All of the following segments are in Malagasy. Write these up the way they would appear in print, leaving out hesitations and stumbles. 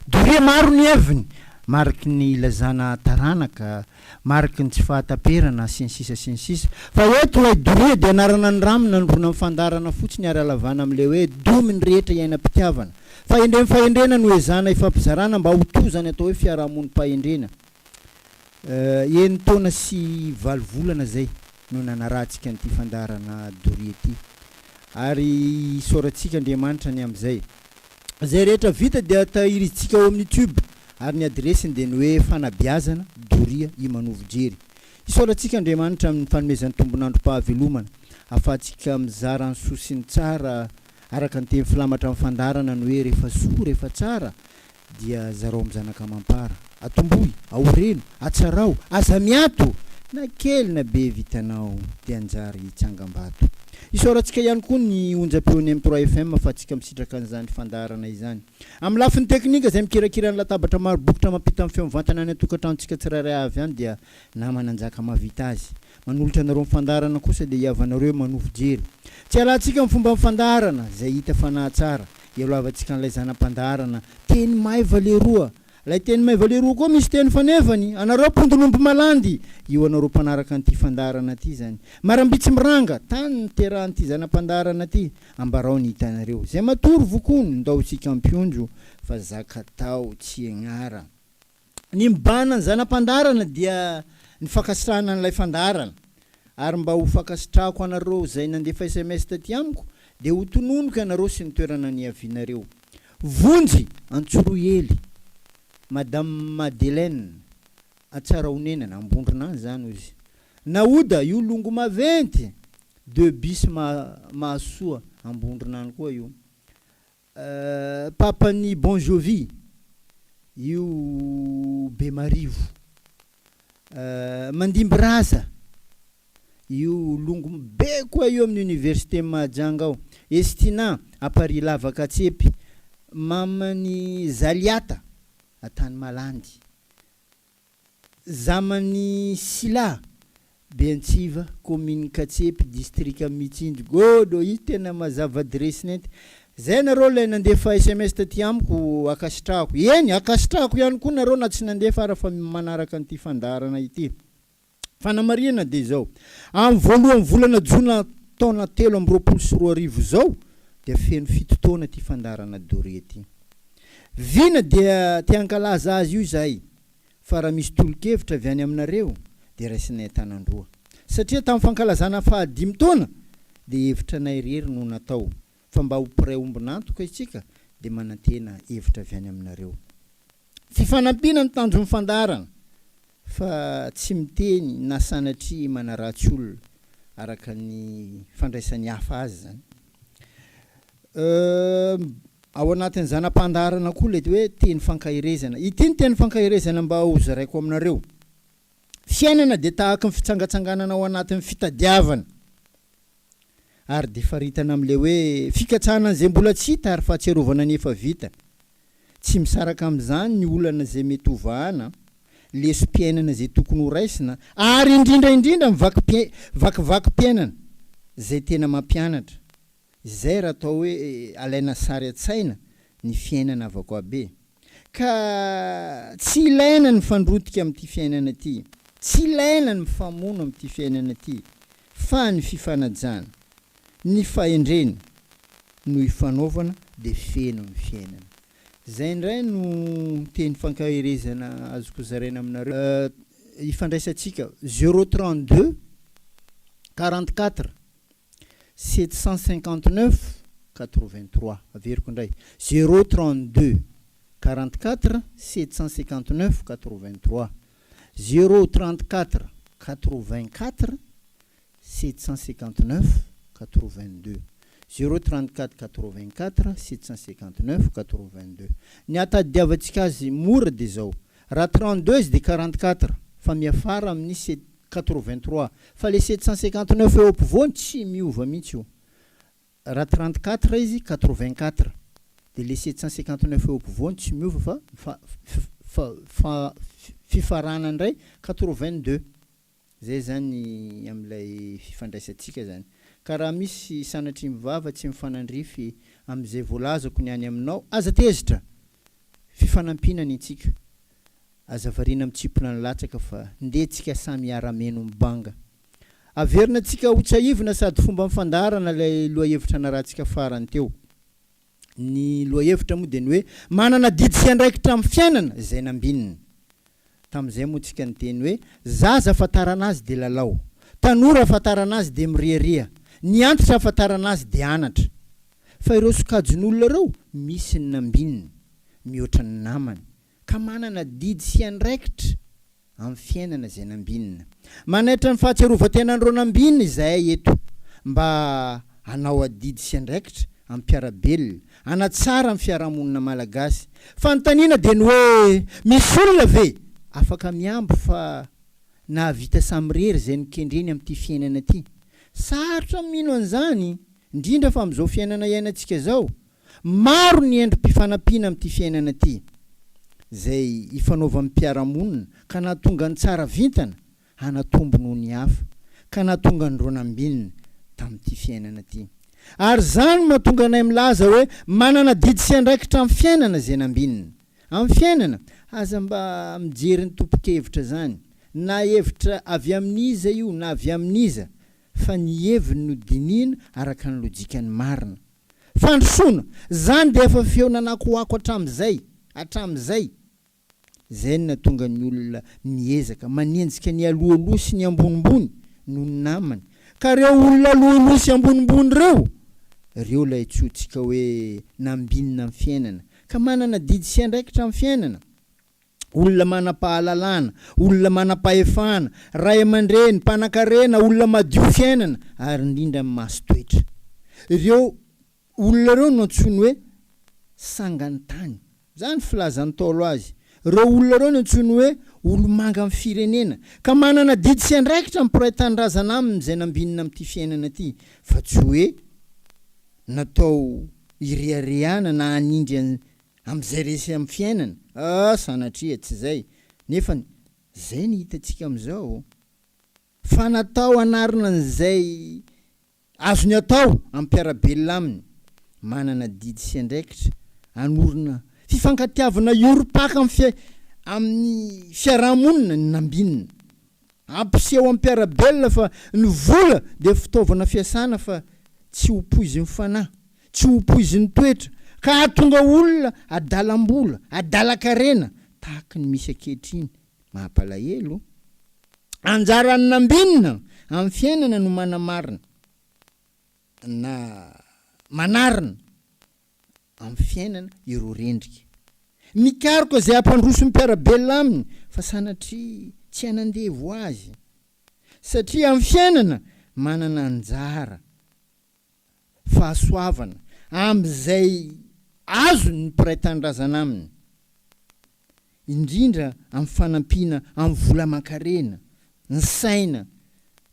Doria maro ny eviny mariky ny ilazana taranaka mariky ny tsy fahataperana sy ny sisa fa eto hoe Doria dia anarana ny ramina nombrona amin'ny fandarana fotsiny ary alavana amin'ilay hoe domy ny rehetra iainam-pitiavana fahendrena no ezana ifampizarana mba hotozany atao hoe fiarahamonім-pahendrena eny taona sy valovolana zay no nanarahantsika nyity fandarana Doria ity ary soratsika Andriamanitra ny am'izay zay rehetra vita dia tahirizitsika ao amin'ny YouTube ary ny adresiny dia ny hoe Fanabeazana Doria Imanovojery isoratsika Andriamanitra amin'ny fanomezany tombonandrom-pahavelomana afahantsika mizara ny soa sy ny tsara araka ny teny filamatra amin'ny fandarana ny hoe rehefa soa rehefa tsara dia zarao amin'ny zanaka mampara atomboy aoreno atsarao aza miato na kely na be vitanao dia anjary tsangam-bato isoratsika ihany koa ny onjam-peony amin'ny 3 FM afahantsika misitraka an'izany fandarana izany amin'ny lafiny teknika izay mikirakira ny latabatra maro bokotra mampita amin'ny feo mivantana any atokantranotsika tsirairay avy any dia namana anjaka mavita azy manolotra anareo mifandarana kosa dia iavanareo manovo jery tsy alantsika amin'ny fomba mifandarana izay hita fanahy tsara ialoavantsika n'ilay zanam-pandarana teny mahay valeroa lay teny mahay valeroa koa misy teny fanefany anareo mpondolombo malandy io anareo mpanaraka an'ity fandarana ty zany marambitsy miranga tany niterahan'ity zanam-pandarana ty ambarao ny hitanareo zay matory vokony ndao tsika ampionjo fa zaka tao tsy agnara ny mibana ny zanam-pandarana dia ny fakasitrahana n'ilay fandarana ary mba ho fakasitrahako anareo zay nandefa SMS taty amiko dia ho tononoka anareo sy ny toerana ny avinareo vonjy Antsoroely Madame Madeleine atsara onenana ambondrona zany ozy naoda io longo maventy 2 bis mahasoa ambondrona any koa io papany Bon Jovi io Bemarivo Mandimbraza io longo be koa io amin'ny université Mahajanga ao Estina à Paris Lavakatsepy mamany Zaliata atany Malandy zamany Sila Bentsiva commune Katsepy district Mitsinjo godo io tena mazava adresiny ety zay nareo lay nandefa SMS taty amiko akasitrahako eny akasitrahako ihany koa nareo na tsy nandefa ara fa manaraka an'ity fandarana ity fanamariana dia zao amin'ny voalohany volana jona taona 3 zao dia feno 7 taona ty fandarana Doria ty vina dia te-ankalaza azy io zahay fa raha misy tolo-kevitra avy any aminareo dia raisinay tanandroa satria tamin'ny fankalazana 5 taona dia hevitra nay rery no natao fa mba ho pray ombinantoka isika dia manantena hevitra avy any aminareo fifanampiana ny tanjon'ny fandarana fa tsy miteny na sanatry manaratsy olona araka ny fandraisany hafa azy zany ao anatin'ny zanam-pandarana koa le hoe teny fankahirezana ity ny teny fankahirezana mba ho zaraiko aminareo fiainana dia tahaka ny fitsangatsanganana ao anatin'ny fitadiavana ary dia faritana amin'ilay hoe fikatsahana an'izay mbola tsy hita ary fahatserovana nefa vita tsy misaraka amin'izany ny olana zay mety hovahana lesom-piainana zay tokony ho raisina ary indrindra vakivakim-piainana zay tena mampianatra zay raha atao hoe alaina sary an-tsaina ny fiainana avako be ka tsy ilaina ny fandrotika amin'ity fiainana ity tsy ilaina ny mifamono amin'ity fiainana ity fa ny fifanajana ny fahendrena no ifanaovana dia feno amin'ny fiainana zay indray no teny fankahirezana azoko zaraina aminareo ifandraisantsika 032 44 759 83 averiko indray 032 44 759 83 034 84 759 82 034 84 759 82 ny atadiavantsika azy mora dia zao raha 32 izy dia 44 fa miafara amin'ny 83 fa le 759 eo ampovoany tsy miova mihitsy io raha 34 izy 84 dia le 759 eo ampovoany tsy miova fa fifarana indray 82 zay zany amin'ilay fifandraisantsika zany ka raha misy sanatry mivava tsy mifanandrify amin'izay voalazako ny any aminao aza tezitra fifanampianany antsika azavarina mitsipona ny latsaka fa ndehtsika samy iara-meno mibanga averina antsika hotsaivina sady fomba mifandarana lay loahevitra narahantsika farany teo ny loahevitra moa dia ny hoe manana didy sy andraikitra amin'ny fiainana izay nambinina tamin'izay moa tsika ny teny hoe zaza afantarana azy dia lalao tanora afantarana azy dia miriaria ny antitra afantarana azy dia anatra fa ireo sokajin'olona ireo misy ny nambinina mihoatra ny namany ka manana didy sy andraikitra amin'ny fiainana izay nambinina manaitra ny fahatsiarovan-tenan'ireo nambinina izahay eto mba hanao adidy sy andraikitra amin'ny mpiarabelona anatsara amin'ny fiarahamonina malagasy fanontaniana dia ny hoe misy olona ve afaka miamby fa nahavita samirery izay nikendreny amin'ity fiainana ity sarotra mino an'izany indrindra fa amin'izao fiainana iainantsika zao maro ny endrim-pifanampiana amin'ity fiainana ity zay ifanaova amin'ny mpiarahamonina ka nahatonga ny tsara vintana hanatombono ny hafa ka nahatonga ny ronambinina tamin'ity fiainana ity ary zany mahatonga anay milaza hoe manana didy sy andraikitra amin'ny fiainana izay nambinina amin'ny fiainana aza mba mijery ny tompo-kevitra zany na hevitra avy amin'iza io na avy amin'iza fa ny heviny no dinina araka ny lojikany marina fandrosoana zany dia efa feonanakoako hatramin'izay zay no natonga ny olona miezaka manenjika ny aloaloha sy ny ambonimbony no ny namany ka reo olona aloaloha sy ambonimbony reo lay tsotsika hoe nambinina amin'ny fiainana ka manana didy sy andraikitra amin'ny fiainana olona manam-pahalalana olona manam-pahefana ray aman-dreny mpanan-karena olona madio fiainana ary indrindra amin'ny maso toetra ireo olona ireo no antsony hoe sangany tany zany filazany taolo azy ireo olona ireo no antsony hoe olomanga amin'ny firenena ka manana didy sy andraikitra mpiray tanindrazana aminy izay nambinina amin'ity fiainana ity fa tsy hoe natao iriariana na anindry amin'izay resy amin'ny fiainana sanatria tsy zay nefa zay ny hitantsika amin'izao fa natao anarina n'izay azony atao amin'ny mpiarabelona aminy manana didy sy andraikitra anorina fifankatiavana ioropaka amin'ny fiarahamonina ny nambinina ampiseho amin'ny mpiarabelona fa ny vola dia fitaovana fiasana fa tsy hopoizy ny fanahy tsy hopoizy ny toetra ka hatonga olona adalam-bola adala-karena tahaka ny misy ankehitriny mahampalahelo anjarany nambinina amin'ny fiainana no manamarina na manarina amin'ny fiainana ireo rendrika mikaroka izay ampandroso mpiarabelona aminy fa sanatria tsy hanandevo azy satria amin'ny fiainana manana anjara fahasoavana amin'izay azo ny mpiray tanindrazana aminy indrindra amin'ny fanampiana amin'ny vola aman-karena ny saina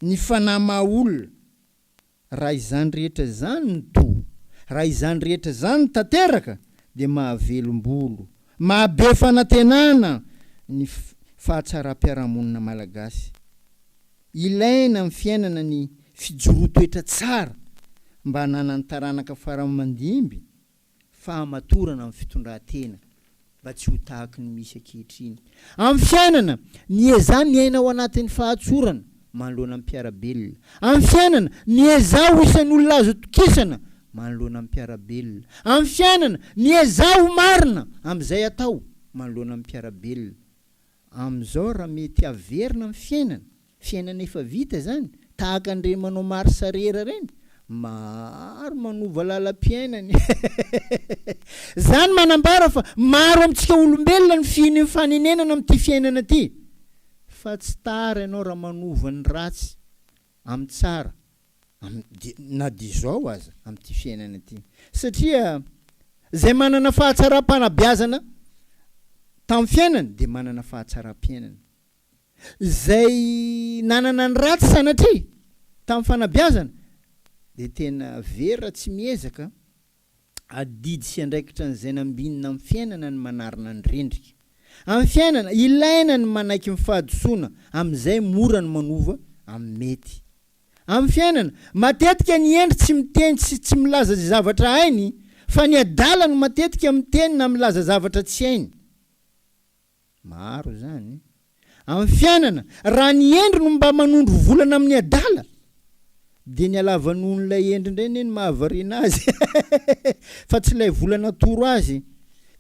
ny fanahy maha-olona raha izany rehetra zany ny to raha izany rehetra zany ny tanteraka dia mahavelom-bolo mahabe fanantenana ny fahatsara-piarahamonina malagasy ilaina amin'ny fiainana ny fijoro-toetra tsara mba hananany taranaka faramandimby fahamatorana amin'ny fitondran-tena mba tsy ho tahaka ny misy ankehitriny amin'ny fiainana ny eza miaina ao anatin'ny fahatsorana manoloana amin'ny mpiarabelona amin'ny fiainana ny eza ho isan'ny olona azo tokisana manoloana amin'ny mpiarabelona amin'ny fiainana ny eza ho marina amin'izay atao manoloana amin'ny mpiarabelona amin'izao raha mety averina amin'ny fiainana efa vita zany tahaka an'ireny manao maro sarera reny maro manova lalam-piainany zany manambara fa maro amintsika olombelona ny finy fanenenana amin'ity fiainana ity fa tsy tara ianao raha manova ny ratsy amin'ny tsara na dia zao aza amin'ity fiainana ity satria zay manana fahatsaram-panabeazana tamin'ny fiainana dia manana fahatsaram-piainana zay nanana ny ratsy sanatria tamin'ny fanabeazana dia tena vera tsy miezaka adidy sy andraikitra n'izay nambinina amin'ny fiainana ny manarina ny rendrika amin'ny fiainana ilaina ny manaiky mifahadosoana amin'izay mora ny manova amin'ny mety amin'ny fiainana matetika ny endry tsy miteny tsy milaza zay zavatra hainy fa ny adala no matetika amin'ny tenina milaza zavatra tsy hainy. Maro zany. Amin'ny fiainana, raha ny endry no mba manondro volana amin'ny adala, dia ny alavan'olon'ilay endry indray neny mahavariana azy. Fa tsy ilay volana toro azy.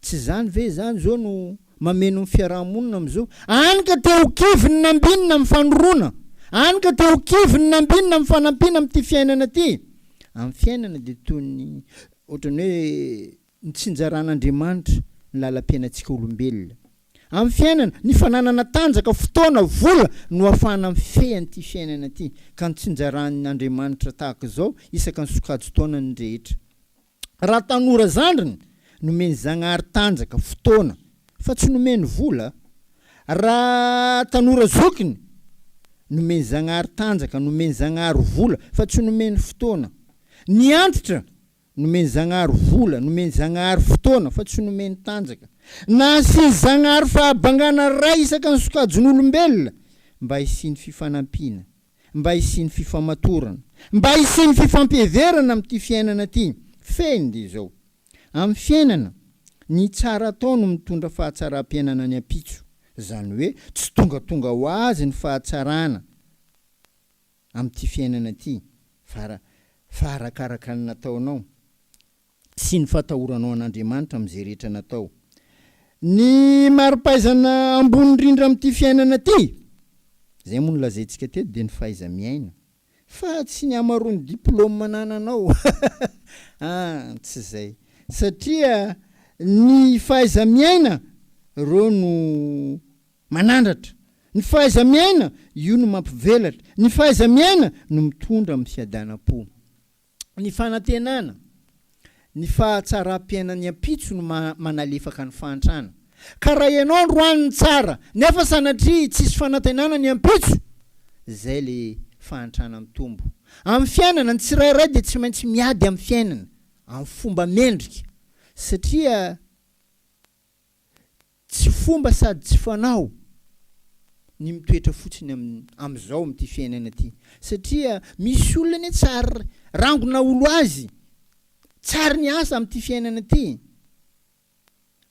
Tsy zany ve zany zao no mameno ny fiarahamonina amin'izao. Any ka teo kivy ny nambinina amin'ny fanorona. Any ka teo kivy ny nambinina amin'ny fanampiana amin'ity fiainana ty. Amin'ny fiainana dia toy ny ohatrany hoe ny tsinjaran'Andriamanitra ny lalam-piainantsika olombelona. Amin'ny fiainana, ny fananana tanjaka, fotoana, vola no ahafahana mifehy an'ity fiainana ty. Ka ny tsinjaran'Andriamanitra tahaka izao isaka ny sokajy taona ny rehetra. Raha tanora zandriny, nomeny Zagnahary tanjaka, fotoana, fa tsy nomeny vola. Raha tanora zokiny, nomeny Zagnahary tanjaka, nomeny Zagnahary vola, fa tsy nomeny fotoana. Ny antitra, nomeny Zagnahary vola, nomeny Zagnahary fotoana, fa tsy nomeny tanjaka. Na sy Zagnahary fahabangana ray isaka ny sokajin'olombelona, mba hisiany fifanampiana, mba hisiany fifamatorana, mba hisiany fifampiheverana amin'ity fiainana ty. Feny dia zao. Amin'ny fiainana, ny tsara atao no mitondra fahatsara-piainana ny ampitso. Zany hoe tsy tonga ho azy ny fahatsarana amin'ity fiainana ty, fa arakaraka ny nataonao sy ny fatahoranao an'Andriamanitra amin'izay rehetra natao. Ny maripaizana ambony indrindra amin'ity fiainana ty, zay moa no lazaintsika teto dia ny fahaiza-miaina. Fa tsy ny amaroany diplôma manananao. Tsy zay. Satria ny fahaiza-miaina reo no manandratra. Ny fahaiza-miaina io no mampivelatra. Ny fahaiza-miaina no mitondra amin'ny fiadanam-po. Ny fanantenana, ny fahatsara-piainan'ny ampitso no manalefaka ny fahantrana. Ka raha ianao androany tsara, nefa sanatria tsisy fanantenana ny ampitso, zay le fahantrana mitombo. Amin'ny fiainana, ny tsirairay dia tsy maintsy miady amin'ny fiainana, amin'ny fomba mendrika. Satria tsy fomba sady tsy fanao ny mitoetra fotsiny amin'izao amin'ity fiainana ty. Satria misy olona ny tsara rangona olo azy, tsara ny asa amin'ity fiainana ty.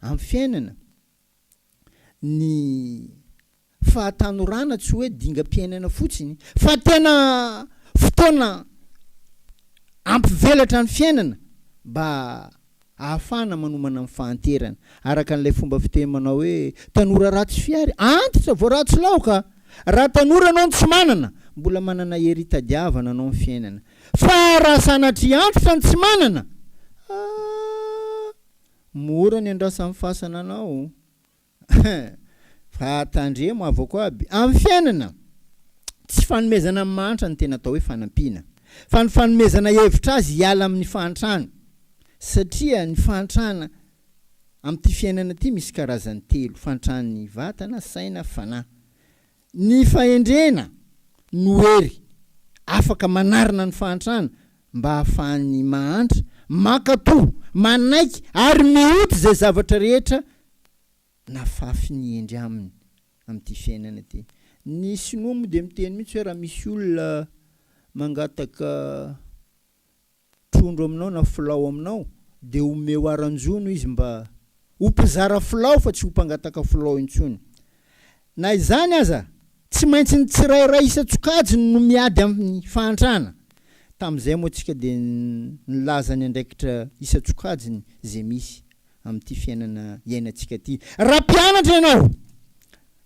Amin'ny fiainana, ny fahatanorana tsy hoe dingam-piainana fotsiny, fa tena fotoana ampivelatra ny fiainana mba ahafahana manomana amin'ny fahanterana. Araka an'ilay fomba fiteny manao hoe tanora ratsy fiary, antitra vao ratsy laoka. Raha tanora anao tsy manana, mbola manana hery tadiavana anao amin'ny fiainana. Fa raha sanatria antitra ny tsy manana, mora ny andrasan'ny fasana anao. Fa tandremo avako aby. Amin'ny fiainana, tsy fanomezana amin'ny mahantra ny tena atao hoe fanampiana, fa ny fanomezana hevitra azy hiala amin'ny fahantrana. Satria ny fahantrana amin'ity fiainana ty misy karazany telo: fahantrany vatana, saina, fanahy. Ny fahendrena no hery afaka manarina ny fahantrana mba ahafahany mahantra, makatoa, manaiky ary mihoty zay zavatra rehetra nafafy ny endry aminy amin'ity fiainana ty. Ny sinoa moa dia miteny mihitsy hoe raha misy olona mangataka trondro aminao na filao aminao, dia omeo aranjono izy mba ho mpizara filao fa tsy ho mpangataka filao intsony. Na izany aza, tsy maintsy ny tsirairay isa-tsokajiny no miady amin'ny fahantrana. Tamin'izay moa tsika dia nilaza ny andraikitra isa-tsokajiny zay misy amin'ity fiainana iainantsika ty. Raha mpianatra ianao,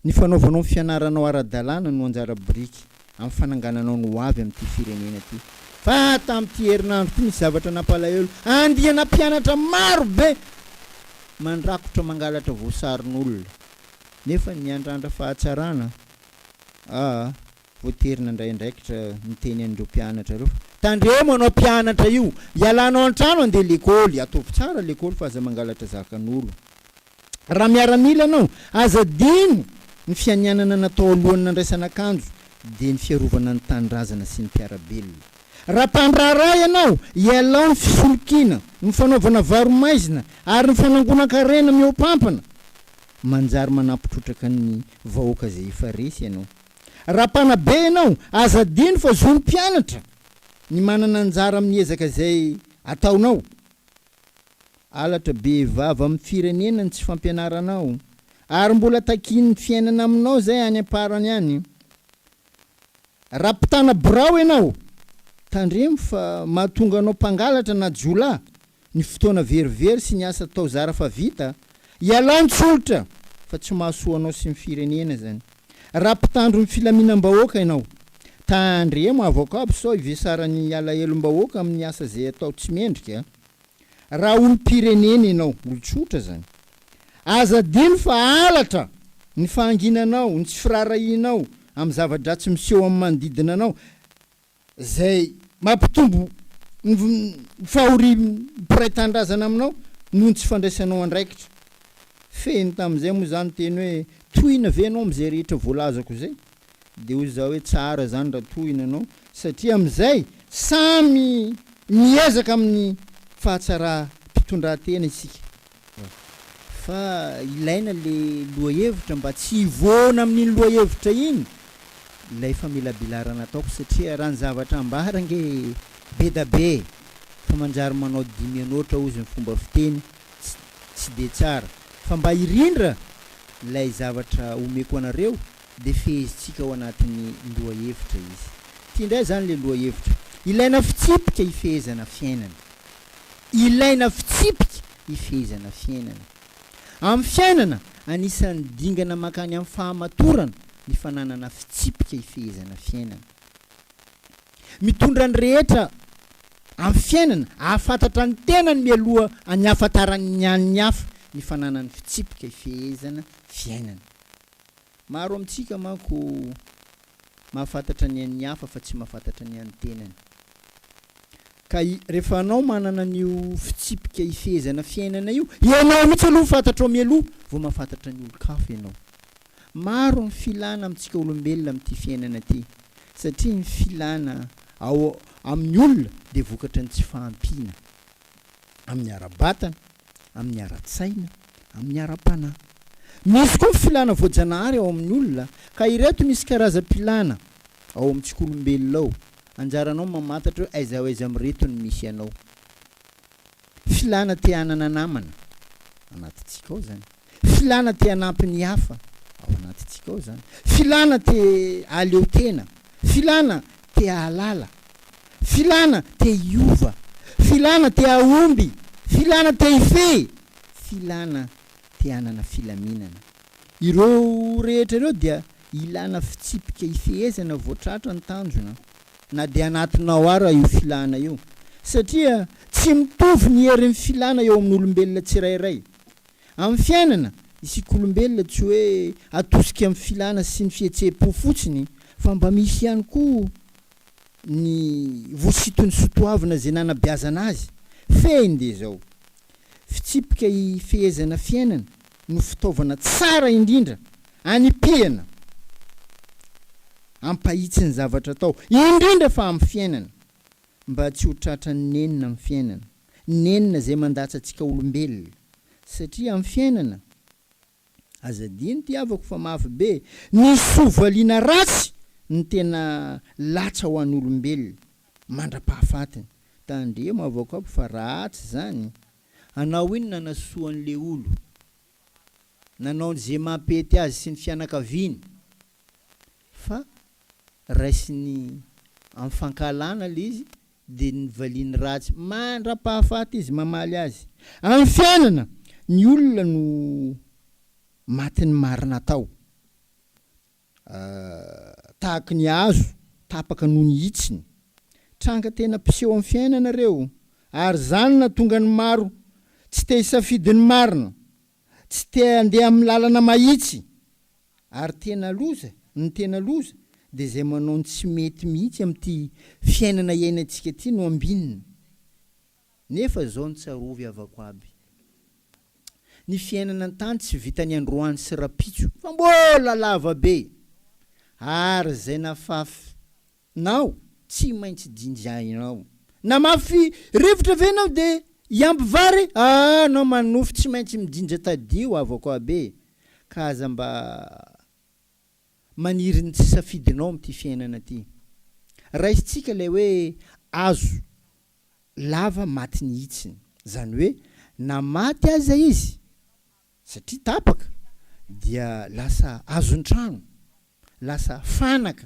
ny fanaovanao fianaranao ara-dalàna no anjara biriky amin'ny fanangananao no avy amin'ity firenena ty. Fa tamin'ity herinandro ty misy zavatra nampalahelo, andihana mpianatra maro be mandrakotra mangalatra voasarin'olona, nefa ny andrandra fahatsarana voaterina indraindraikitra miteny an'ireo mpianatra reo. Tandremo anao mpianatra io, ialanao an-trano andeha lekôly, ataovy tsara lekôly fa aza mangalatra zakan'olo. Raha miaramila anao, aza dino ny fianianana natao alohan'ny nandraisana akanjo dia ny fiarovana ny tanindrazana sy ny mpiarabelona. Raha mpandraray ianao, ialao ny fisolokiana, ny fanaovana varomaizina ary ny fanangonan-karena miopampana, manjary manampitrotraka ny vahoaka zay efa resy ianao. Raha mpanabe ianao, aza dino fa zo ny mpianatra ny manana anjara amin'ny ezaka zay ataonao. alatra be vava amin'ny firenenany tsy fampianaranao ary mbola takin'ny fiainana aminao zay any amparany any. Rapitana birao ianao tandremo fa mahatonga anao mpangalatra na jola ny fotoana verivery sy ny asa tao zara fa vita ialantsolitra fa tsy mahasoa anao sy ny firenena zany. Rapitandro ny filaminam-bahoaka ianao tandremo avokabo sao ivesarany alahelom-bahoaka amin'ny asa zay atao tsy mendrika. Raha olom-pirenena ianao olotsotra zany azadino fa alatra ny fahanginanao ny tsy firarahinao amin'ny zavadra tsy miseho amin'ny manodidina anao zay mampitombo fahory mpiray-tandrazana aminao noho ny tsy fandraisanao andraikitra. Feny tamin'izay moa zany teny hoe tohina ve anao am'izay rehetra voalazako zay de hoy zao hoe tsara zany raha tohina anao satria am'izay samy miezaka amin'ny fahatsara mpitondran-tena isika. Fa ilaina le lohahevitra mba tsy ivona amin'iny lohahevitra iny ilay famelabelarana ataoko satria raha ny zavatra ambarange be da be fa manjary manao dimy anoatra ozy ny fomba fiteny tsy de tsara fa mba irindra ilay zavatra omeko anareo de fehezitsika ao anatin'ny lohahevitra izy. Ty indray zany le lohahevitra ilaina fitsipika ifehezana fiainana. Ilaina fitsipika ifehezana fiainana. Amin'ny fiainana anisan'ny dingana makany amin'ny fahamatorana ny fananana fitsipika ifehezana fiainana. Mitondra ny rehetra amin'ny fiainana ahafantatra ny tenany mialoha any ahafantarany any hafa ny fananany fitsipika ifehezana fiainana. Maro amintsika manko mahafantatra ny an'ny hafa fa tsy mahafantatra ny an'ny tenany. Ka rehefa anao manana an'io fitsipika ifehezana fiainana io ianao mihitsy aloha fantatrao mialoha vao mahafantatra ny olo-kafa ianao. Maro ny filana amintsika olombelona amin'ity fiainana ty satria ny filana ao amin'ny olona de vokatra ny tsy fahampiana amin'ny ara-batana, amin'ny ara-tsaina, amin'ny ara-panahy. Misy koa filana voajanahary ao amin'ny olona ka ireto misy karazam-pilana ao amintsika olombelona ao. Anjaranao mamantatra hoe aiza ho aiza mireto ny misy anao. Filana te hanana namana anatintsika ao zany. Filana te hanampy ny hafa ao anatintsika ao zany. Filana te aleo tena. Filana te ahalala. Filana te hiova. Filana te aomby. Filana te hife. Filana te hanana filaminana. Ireo rehetra ireo dia ilana fitsipika ifehezana voatratra ny tanjona na de anatinao ara io filana io satria tsy mitovy ny herin'ny filana eo amin'ny olombelona tsirairay. Amin'ny fiainana isika olombelona tsy hoe atosika amin'ny filana sy ny fihetseham-po fotsiny fa mba misy ihany koa ny voasitony sotoavina zay nanabeazana azy. Feny de zao fitsipika ifehezana fiainana no fitaovana tsara indrindra anipihana ampahitsy ny zavatra atao indrindra fa amin'ny fiainana mba tsy ho tratra ny nenina amin'ny fiainana. Nenina zay mandatsa antsika olombelona satria amin'ny fiainana azadiny ty avako fa mafy be ny sovaliana ratsy ny tena latsa ho an'ny olombelona mandra-pahafatiny. Tandremo avako aby fa ratsy zany anao iny nanasoan'le olo nanao zay mampety azy sy ny fianakaviany fa raisiny amin'ny fankalana le izy de ny valiany ratsy mandra-pahafaty izy mamaly azy. Amin'ny fiainana ny olona no matiny marina tao tahaka ny hazo tapaka noho ny hitsiny tranga tena mpiseho amin'ny fiainana reo ary zany na tonga ny maro tsy te hisafidy ny marina tsy te handeha amin'ny lalana mahitsy ary tena loza ny tena loza de zay manao ny tsy mety mihitsy amin'ity fiainana iainantsika ty no ambinina. Nefa zao ny tsarovy avako aby ny fiainana an-tany tsy vitany androany sy rapitso fa mbola lava be ary zay nafafy nao tsy maintsy jinjainao na mafy rivotra venao de iamby vary nao manofy tsy maintsy mijinja tadio avako abe ka aza mba maniry ny tsy safidinao amin'ity fiainana ty. Raisitsika lay hoe azo lava maty ny hitsiny zany hoe na maty aza izy satria tapaka dia lasa azon-trano, lasa fanaka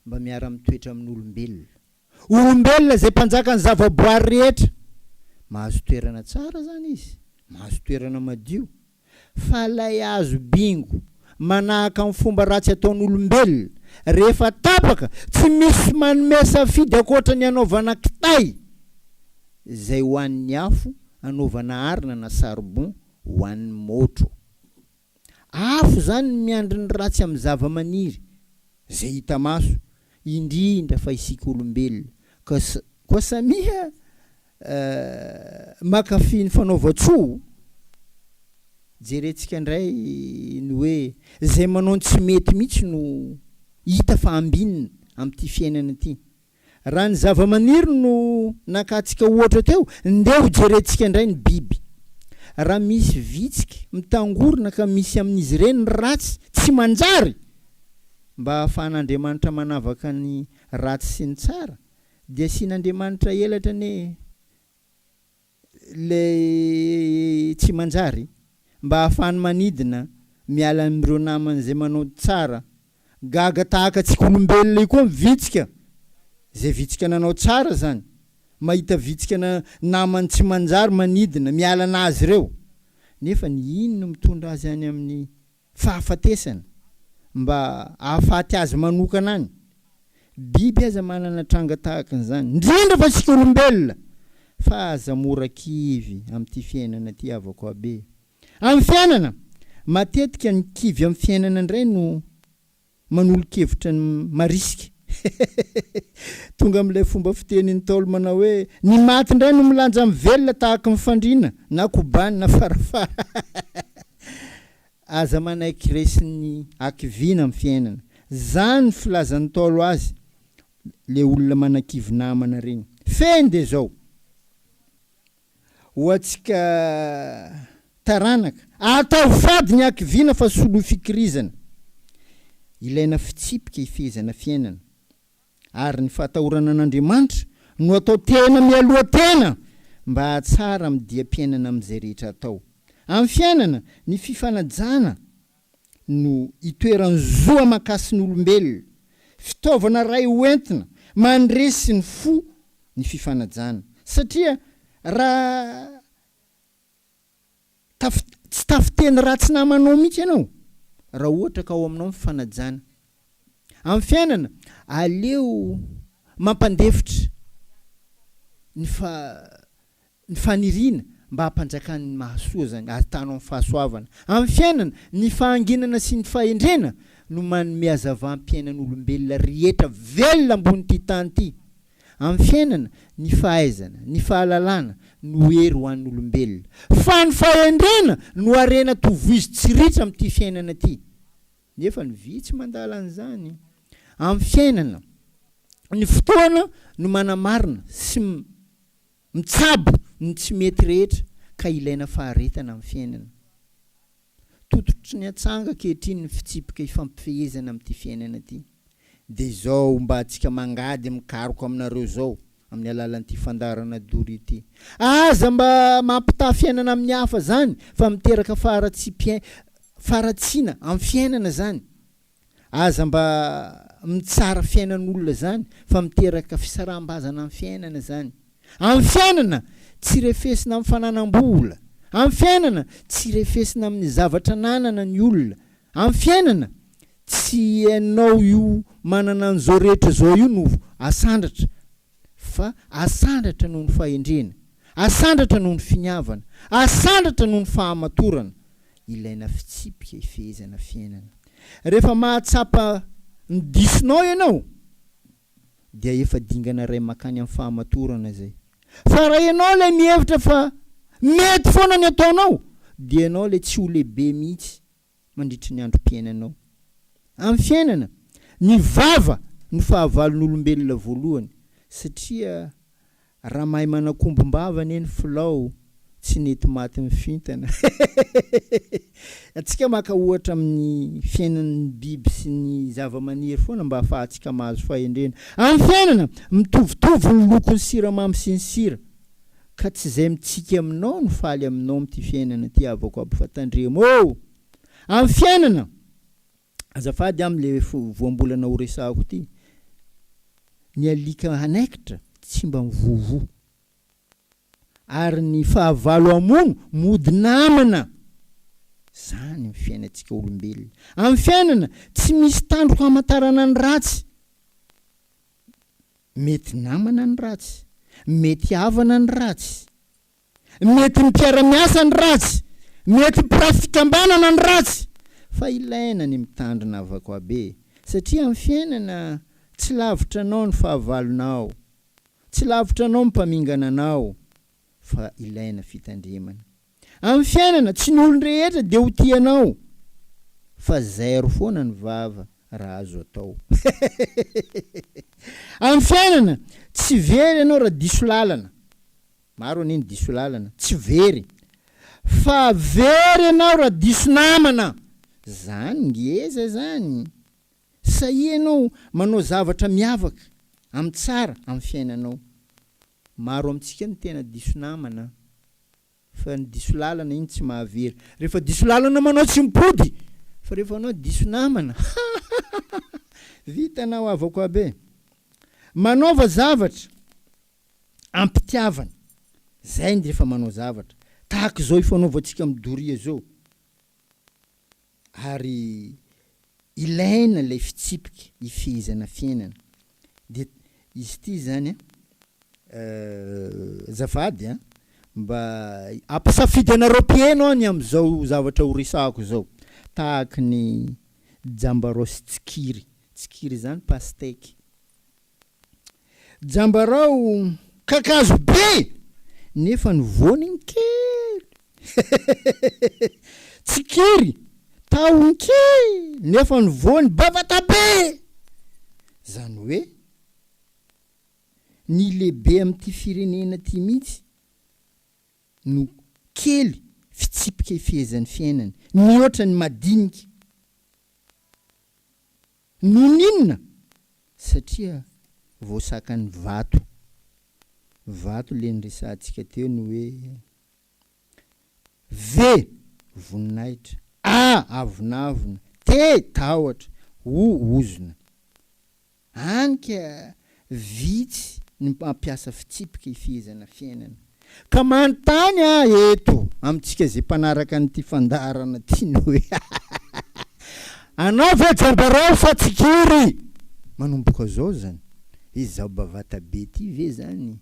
mba miara mitoetra amin'olombelona. Olombelona zay mpanjaka ny zavaboary rehetra mahazo toerana tsara zany izy, mahazo toerana madio. Fa lay azo bingo manahaka amin'ny fomba ratsy ataon'olombelona rehefa tapaka tsy misy manome safidy akoatra ny anaovana kitay zay ho an'ny afo anaovana arina na sarbon ho an'ny motro. Afo zany miandry ny ratsy amin'ny zava-maniry zay hita maso, indrindra fa isika olombelona koa samiha makafy ny fanaova-tsoa. Jerentsika indray ny hoe zay manao tsy mety mihitsy no hita fa ambinina amin'ity fiainana ity. Raha ny zava-maniry no nakatsika ohatra teo, ndeo jerentsika indray ny biby. Raha misy vitsika mitangorona ka misy amin'izy ireny ratsy tsy manjary mba ahafahan'Andriamanitra manavaka ny ratsy sy ny tsara, dia asian'Andriamanitra elatra ne le tsy manjary mba ahafahany manidina miala amin'ireo namany zay manao tsara. Gaga tahaka antsika olombelona io koa vitsika, zay vitsika nanao tsara zany, mahita vitsika namany tsy manjary manidina miala anazy ireo, nefa ny inona mitondra azy any amin'ny fahafatesana mba ahafaty azy manokana any. Biby aza manana tranga tahaka an'izany, indrindra fa sika olombelona, fa aza mora kivy amin'ity fiainana ity avako abe. Amin'ny fiainana matetika ny kivy amin'ny fiainana indray no manolo-kevitra ny marisika. Tonga amin'ilay fomba fitenin'ny Ntaolo manao hoe ny maty indray no milanja amin'ny velona tahaka ny fandriana na kobany na farafara. Aza manaiky resin'ny akiviana amin'ny fiainana. Zany filazan'ny Ntaolo azy le olona manan-kivy namana reny. Feny dia zao ho antsika taranaka atao fady ny akiviana fa solo fikirizana. Ilaina fitsipika ifezana fiainana ary ny fahatahorana an'Andriamanitra no atao tena mialoha tena mba hahatsara amin'ny diam-piainana amin'izay rehetra atao. Amin'ny fiainana ny fifanajana no itoeran'ny zoa makasy ny olombelona, fitaovana ray hoentina mandresy ny fo ny fifanajana. Satria raha tsy tafiteny ratsy namanao mihitsy ianao raha ohatra ka ao aminao mifanajana. Amin'ny fiainana aleo mampandefitra ny faniriana mba hampanjakany mahasoa zany, ahitanao amin'ny fahasoavana. Amin'ny fiainana ny fahanginana sy ny fahendrena no manome hazavam-piainan'olombelona rehetra velona ambon'ity tany ity. Amin'ny fiainana ny fahaizana, ny fahalalana no hery ho an'olombelona, fa ny fahendrena no arena tovoizy tsiritra amin'ity fiainana ity. Nefa ny vitsy mandala an'izany. Amin'ny fiainana ny fotoana no manamarina sy mitsabo ny tsy mety rehetra ka ilaina faharetana amin'ny fiainana. Tototry ny atsanga ankehitriny ny fitsipika ifampifehezana amin'ity fiainana ity. Dia izao mba antsika mangady mikaroko aminareo zao amin'ny alalan'ity fandarana dory ity. Aza mba mampita fiainana amin'ny hafa zany fa miteraka faharatsiana amin'ny fiainana zany. Aza mba mitsara fiainan'olona zany fa miteraka fisaraham-bazana amin'ny fiainana zany. Amin'ny fiainana tsy refesina amin'ny fananam-bola. Amin'ny fiainana tsy refesina amin'ny zavatra nanana ny olona. Amin'ny fiainana tsy ianao io manana an'izao rehetra zao io no asandratra, fa asandratra noho ny fahendrena, asandratra noho ny finiavana, asandratra noho ny fahamatorana. Ilaina fitsipika ifehezana fiainana. Rehefa mahatsapa ny disinao ianao dia efa dingana ray makany amin'ny fahamatorana zay. Fa raha ianao ilay mihevitra fa mety foana ny ataonao dia ianao ilay tsy ho lehibe mihitsy mandritry ny androm-piainanao. Amin'ny fiainana ny vava ny fahavalon'olombelona voalohany, satria raha mahay manakombom-bava neny filao tsy nety maty mifintana. Atsika maka ohatra amin'ny fiainan'ny biby sy ny zava-maniry foana mba ahafahantsika mahazo fahendrena. Amin'ny fiainana mitovitovy ny lokon'ny siramamy sy ny sira ka tsy zay mitsika aminao no faly aminao amty fiainana ty avako aby fa tandremo am fiainana azafady amle voambolana ho resahako ty ny alika hanaikitra tsy mba mivovo ary ny fahavalo amono mody namana zany ny fiainantsika olombelona am fiainana tsy misy tandroko hamantarana ny ratsy mety namana ny ratsy mety havana ny ratsy mety mpiara-miasa ny ratsy mety mprafikambanana ny ratsy fa ilaina ny mitandrina avako abe satria am fiainana tsy lavitra anao ny fahavalonao tsy lavitra anao mpamingana anao fa ilaina fitandremana am fiainana tsy ny olon-rehetra de ho tianao fa zero foana ny vava raha azo atao am fiainana tsy very anao raha diso lalana maro aniny diso lalana tsy very fa very anao raha diso namana zany ngeza zany sahianao manao zavatra miavaka am tsara am fiainanao maro amitsika ny tena diso namana fa ny diso lalana iny tsy mahavery rehefa diso lalana manao tsy mipody fa rehefa anao diso namana vitanao avako abe manaova zavatra ampitiavana zay ny rehefa manao zavatra tahaka zao ifanaovantsika amy Doria zao ary ilaina lay fitsipika ifehezana fiainana de izy ty zany zafady mba ampisafidy anareo pieno ny am'zao zavatra ho resahako zao tahaka ny jambarao sy tsikiry zany pasteky jambarao kakazo be nefa ny voniny kely tsikiry tahony kely nefa ny vony bavata be zany hoe ny lehibe amty firenena ty mihitsy no kely fitsipika ifehezan'ny fiainany mihoatra ny madinika no ninona satria voasakany vato le nyresantsika teo ny hoe ve voninahitra avonavona te tahotra ozona anika vitsy ny mampiasa fitsipika ifehezana fiainana ka manontany eto amitsika zay mpanaraka nyty fandarana tiany hoe anao ve jambarao sa tsikiry manomboka zao zany izy zao bavata be ty ve zany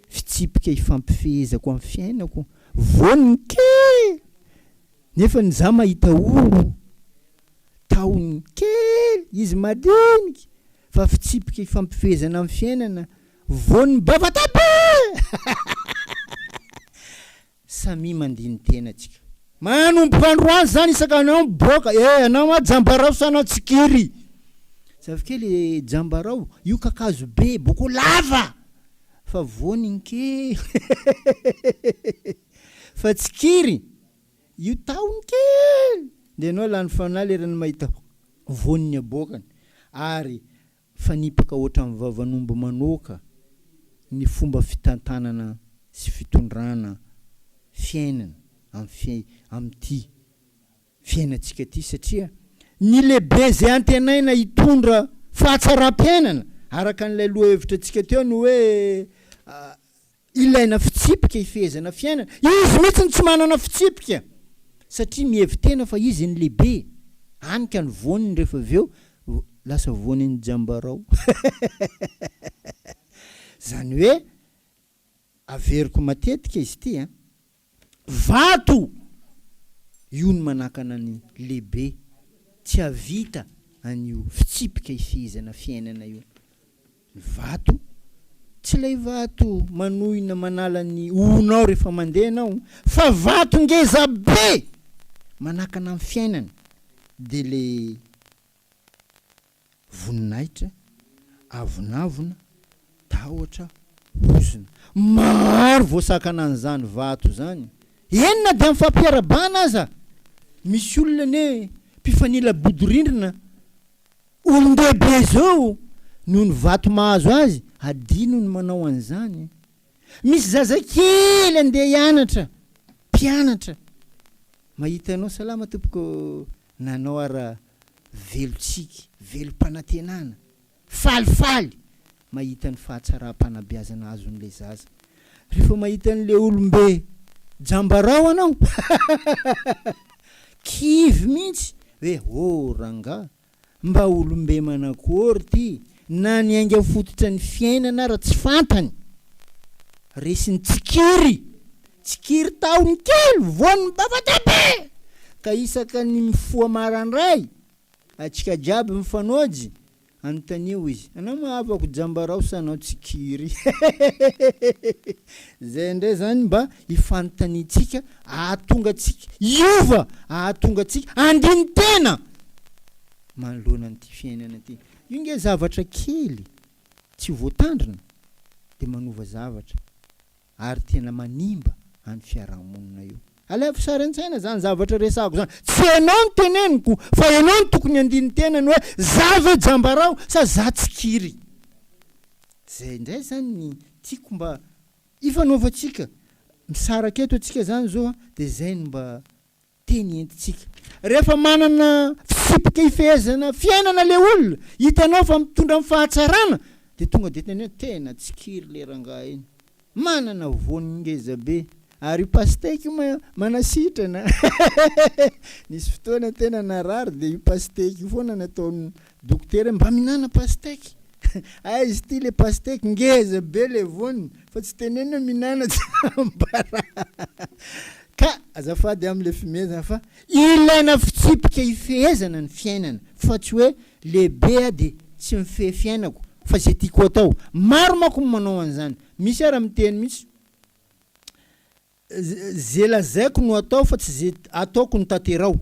fitsipika ifampifehezako am fiainako voniny kely nefa ny za mahita olo tahony kely izy madinika fa fitsipika ifampifehezana am fiainana voniny bavata be samy mandiny tena tsika manomboka androany zany isaka anao miboaka anao a jambarao sa anao tsikiry zavikely jambarao io kakazo be boko lava fa voniny kely fa tsikiry io tahony kely de anao lany fanahy lerany mahita voniny abokany ary fanipaka ohatra amin'ny vavanombo manoka ny fomba fitantanana sy fitondrana fiainana amty fiainantsika ty satria ny lehibe zay antenaina hitondra fahatsara-piainana araka n'lay loha hevitra atsika teo ny hoe ilaina fitsipika ifehezana fiainana izy mihitsy ny tsy manana fitsipika satria mihevitena fa izy ny lehibe anika ny voniny rehefa aveo lasa voniny jambarao zany hoe averiko matetika izy ty vato io ny manakana ny lehibe tsy havita an'io fitsipika ifehezana fiainana io vato tsy lay vato manohina manala ny onao rehefa mandeha anao fa vato ngeza be manakana amin'ny fiainana de le voninahitra avonavona tahotra ozona maro voasakana an'izany vato zany enina de mifampiarabana aza misy olona ne mpifanila bodorindrina olon-dehibe zao noho ny vato mahazo azy adino ny manao an'izany misy zazakely andeha hianatra mpianatra mahita anao salama tompoko nanao ara velotsika velom-panantenana falifaly mahita ny fahatsara-panabeazana azon'le zaza rehefa mahita an'le olombe jambarao anao kivy mihitsy hoe ranga mba olombe manakory ty na ny ainga fototra ny fiainana raha tsy fantany resiny tsikiry taony kely voan'ny bavatabe ka isaka ny mifoa marandray atsika jiaby mifanojy anontanio izy anao mahavako jambarao sanao tsikiry zay ndray zany mba ifanontanitsika ahatonga tsika iova ahatonga tsika andiny tena manoloana an'ity fiainana ty io nge zavatra kely tsy voatandrina de manova zavatra ary tena manimba any fiarahamonina io alefo sary an-tsaina zany zavatra resako zany tsy ianao ny teneniko fa ianao ny tokony andiny tenany hoe zava jambarao sa za tsikiry zay ndray zany ny tiako mba ifanaovantsika misaraka eto atsika zany zao de zay ny mba teny entitsika rehefa manana fisipika ifehezana fiainana le olona hitanao fa mitondra amin'ny fahatsarana de tonga de teny hoe tena tsikiry le rangahy iny manana voany ngeza be ary pasteky manasitrana nisy fotoana tena narary de io pasteky foana nataony dokotera mba minana pasteky izy ty le pasteky ngeza be le voany fa tsy tenena minana tsambara ka azafady am'le fimezana fa ilaina fitsipika ifehezana ny fiainana fa tsy hoe lehibe de tsy mifehy fiainako fa zay tiako atao maro mako manao an'izany misy ara miteny mihitsy zay lazaiko no atao fa tsy zay ataoko ny tanterao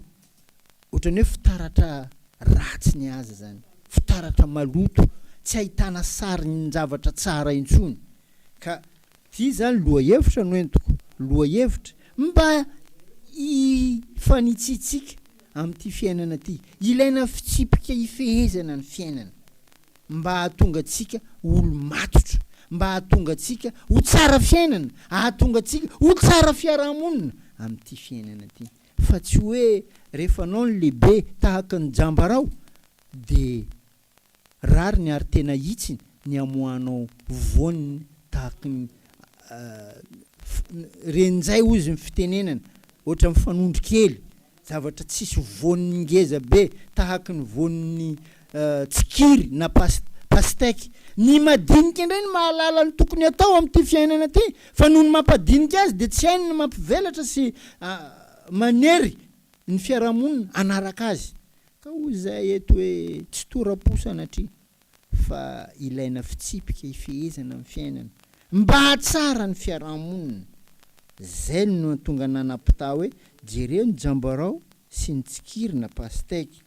ohatrany hoe fitaratra ratsy ny aza zany fitaratra maloto tsy ahitana sary ny zavatra tsara intsony ka ty zany lohahevitra no entiko lohahevitra mba ifanitsitsika amin'ity fiainana ty ilaina fitsipika ifehezana ny fiainana mba ahatonga atsika olo matotra mba ahatonga atsika ho tsara fiainana ahatonga atsika ho tsara fiarahamonina amin'ity fiainana ty fa tsy hoe rehefa anao ny lehibe tahaka ny jambarao de rary ny ary tena hitsiny ny amoanao voany tahaka ny renjay ozy ny fitenenana ohatra mifanondry kely zavatra tsisy voany ngeza be tahaka ny voany tsikiry na pasteky ny madinika indray ny mahalala ny tokony atao amin'ity fiainana ty fa noho ny mampadinika azy de tsy hainy ny mampivelatra sy manery ny fiarahamonina anaraka azy ka hoy zay eto hoe tsy toraposana atry fa ilaina fitsipika ifehezana amin'ny fiainana mba hatsara ny fiarahamonina zay no tonga nanapita hoe jereo ny jambarao sy ny tsikiry na pasteky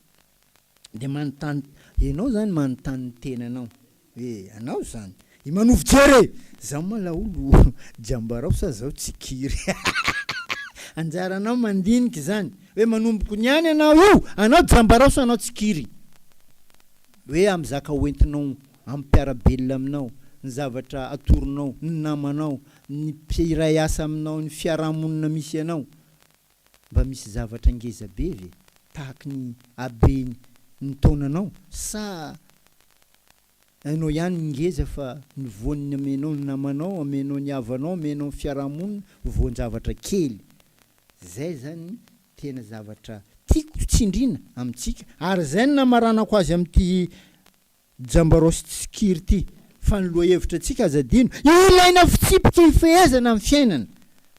de manontany ianao zany manontany ny tenanao hoe anao zany Imanovojery zaho mala olo jambarao sa zaho tsikiry anjaranao mandinika zany hoe manomboko niany anao io anao jambarao sa anao tsikiry hoe am'zaka hoentinao ampiarabelona aminao ny zavatra atoronao ny namanao ny mpiray asa aminao ny fiarahamonina misy anao mba misy zavatra ngeza be ve tahaky ny abe ny taonanao sa anao ihany ngeza fa ny voaniny amenao ny namanao amenao ny havanao amenao ny fiarahamonina voan-javatra kely zay zany tena zavatra tiako tsindrina amintsika ary zay ny namaranako azy amin'ity jambarao sy tsikiry ty fa ny lohahevitra atsika azadino ilaina fitsipika ifehezana amin'ny fiainana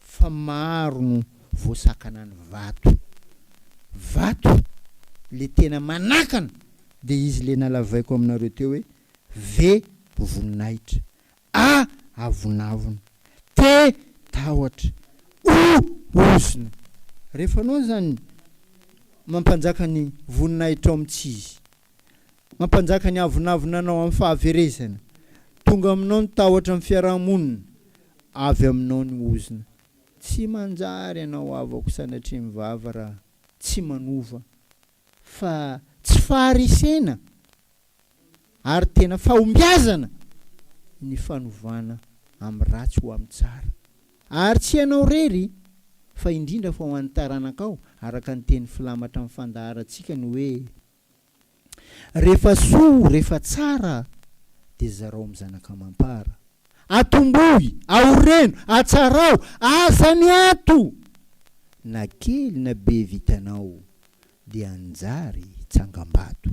fa maro no voasakana ny vato le tena manakana de izy le nalavaiko aminareo teo hoe ve voninahitra avonavona te tahotra ozina rehefa anao zany mampanjaka ny voninahitra ao amintsy izy mampanjaka ny avonavonanao amin'ny fahaverezana tonga aminao ny tahotra amin'ny fiarahamonina avy aminao ny ozina tsy manjary anao avako sanatria mivava raha tsy manova fa tsy faharisena ary tena fahombiazana ny fanovana amin'ny ratsy ho amin'ny tsara. Ary tsy ianao rery fa indrindra fa ho an'ny taranakao araka ny teny filamatra amin'ny fandaharantsika ny hoe rehefa soa rehefa tsara dia zarao amin'ny zanaka mampara. Atombohy, aoreno, atsarao, aza ny ato. Na kely na be vitanao dia anjary tsangam-bato.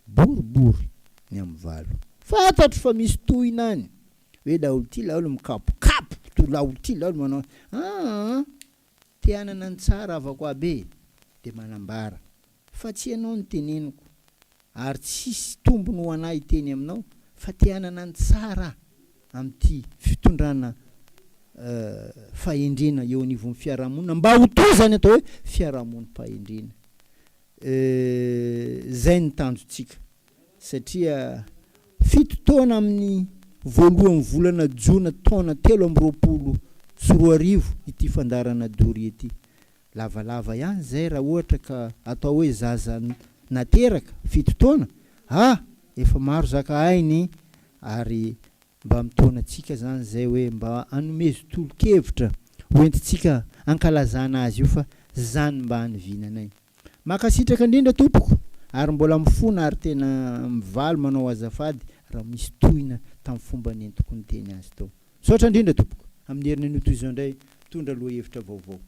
Boribory ny amin'ny valo. Fantatro fa misy tohina any. Hoe laolo ty laolo mikapokapo, to laolo ty laolo manao te hanana ny tsara avako abe dia manambara. Fa tsy ianao ny teneniko. Ary tsisy tombony ho anahy teny aminao fa te hanana ny tsara amin'ity fitondrana fahendrena eo anivon'ny fiarahamonina mba ho tozany atao hoe fiarahamonim-pahendrena. Zay ny tanjontsika satria fito taona amin'ny voalohan'ny volana jona taona 13 ity fandarana Doria ity. Lavalava ihany zay raha ohatra ka atao hoe zaza nateraka fito taona. Efa maro zaka ainy ary mba mitaonantsika zany zay hoe mba anomezy tolo-kevitra hoentintsika ankalazana azy io fa zany mba hanivinanay. Makasitraka indrindra tompoko ary mbola mifona ary tena mivaly manao azafady raha misy tohina tamin'ny fomba nentiko ny teny azy tao. Saotra indrindra tompoko amin'ny herin'ny toy izao indray tondra loha hevitra vaovao.